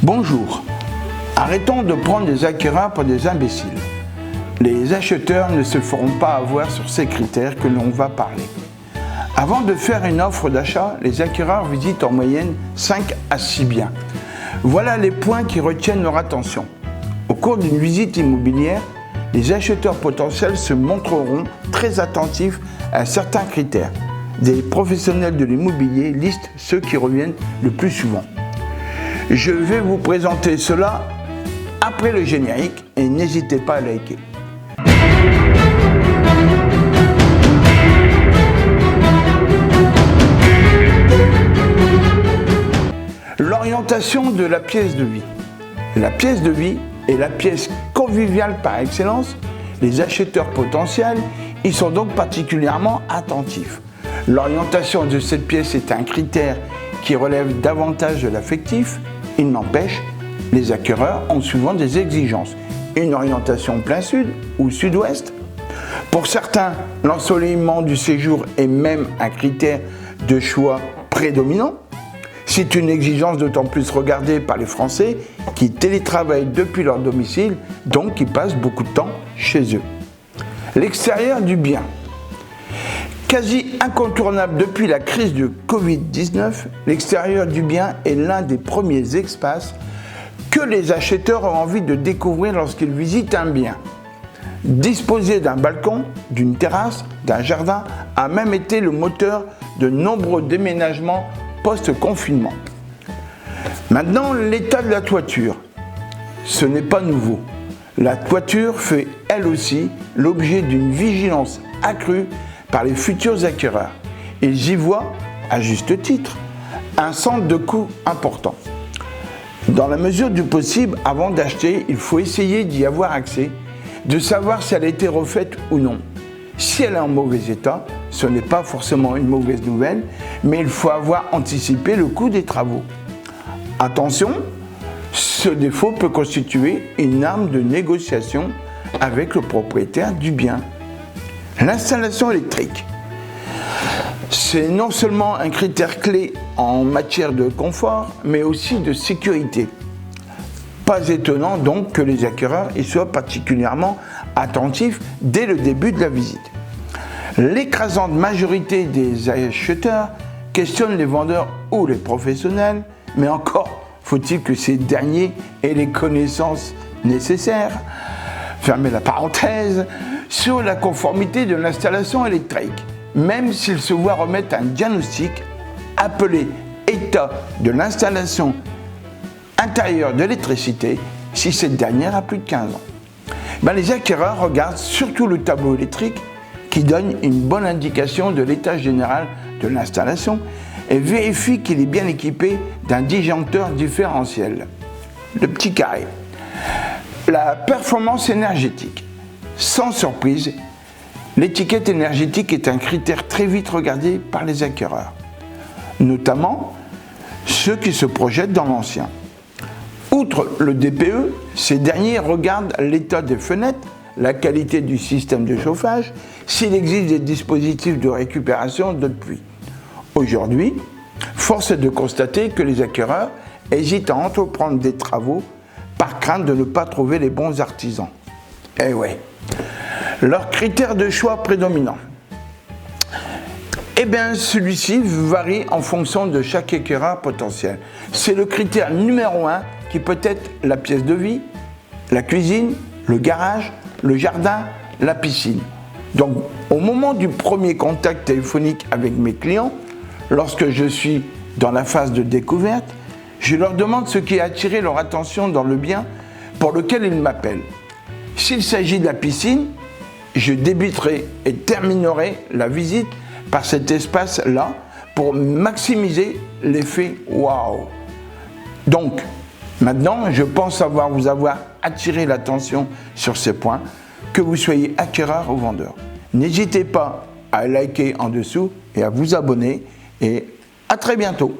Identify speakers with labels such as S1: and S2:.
S1: Bonjour, arrêtons de prendre des acquéreurs pour des imbéciles. Les acheteurs ne se feront pas avoir sur ces critères que l'on va parler. Avant de faire une offre d'achat, les acquéreurs visitent en moyenne 5 à 6 biens. Voilà les points qui retiennent leur attention. Au cours d'une visite immobilière, les acheteurs potentiels se montreront très attentifs à certains critères. Des professionnels de l'immobilier listent ceux qui reviennent le plus souvent. Je vais vous présenter cela après le générique et n'hésitez pas à liker. L'orientation de la pièce de vie. La pièce de vie est la pièce conviviale par excellence. Les acheteurs potentiels y sont donc particulièrement attentifs. L'orientation de cette pièce est un critère qui relève davantage de l'affectif. Il n'empêche, les acquéreurs ont souvent des exigences. Une orientation plein sud ou sud-ouest. Pour certains, l'ensoleillement du séjour est même un critère de choix prédominant. C'est une exigence d'autant plus regardée par les Français qui télétravaillent depuis leur domicile, donc qui passent beaucoup de temps chez eux. L'extérieur du bien. Quasi incontournable depuis la crise de Covid-19, l'extérieur du bien est l'un des premiers espaces que les acheteurs ont envie de découvrir lorsqu'ils visitent un bien. Disposer d'un balcon, d'une terrasse, d'un jardin a même été le moteur de nombreux déménagements post-confinement. Maintenant, l'état de la toiture. Ce n'est pas nouveau. La toiture fait elle aussi l'objet d'une vigilance accrue par les futurs acquéreurs. Ils y voient, à juste titre, un centre de coût important. Dans la mesure du possible, avant d'acheter, il faut essayer d'y avoir accès, de savoir si elle a été refaite ou non. Si elle est en mauvais état, ce n'est pas forcément une mauvaise nouvelle, mais il faut avoir anticipé le coût des travaux. Attention, ce défaut peut constituer une arme de négociation avec le propriétaire du bien. L'installation électrique. C'est non seulement un critère clé en matière de confort, mais aussi de sécurité. Pas étonnant donc que les acquéreurs y soient particulièrement attentifs dès le début de la visite. L'écrasante majorité des acheteurs questionnent les vendeurs ou les professionnels, mais encore faut-il que ces derniers aient les connaissances nécessaires, fermez la parenthèse, sur la conformité de l'installation électrique, même s'ils se voient remettre un diagnostic appelé état de l'installation intérieure de l'électricité si cette dernière a plus de 15 ans. Les acquéreurs regardent surtout le tableau électrique qui donne une bonne indication de l'état général de l'installation et vérifient qu'il est bien équipé d'un disjoncteur différentiel, le petit carré. La performance énergétique. Sans surprise, l'étiquette énergétique est un critère très vite regardé par les acquéreurs, notamment ceux qui se projettent dans l'ancien. Outre le DPE, ces derniers regardent l'état des fenêtres, la qualité du système de chauffage, s'il existe des dispositifs de récupération d'eau de pluie. Aujourd'hui, force est de constater que les acquéreurs hésitent à entreprendre des travaux par crainte de ne pas trouver les bons artisans. Eh ouais. Leurs critères de choix prédominants. Celui-ci varie en fonction de chaque acquéreur potentiel. C'est le critère numéro 1 qui peut être la pièce de vie, la cuisine, le garage, le jardin, la piscine. Donc, au moment du premier contact téléphonique avec mes clients, lorsque je suis dans la phase de découverte, je leur demande ce qui a attiré leur attention dans le bien pour lequel ils m'appellent. S'il s'agit de la piscine, je débuterai et terminerai la visite par cet espace-là pour maximiser l'effet waouh. Donc, maintenant, je pense vous avoir attiré l'attention sur ces points, que vous soyez acquéreur ou vendeur. N'hésitez pas à liker en dessous et à vous abonner et à très bientôt.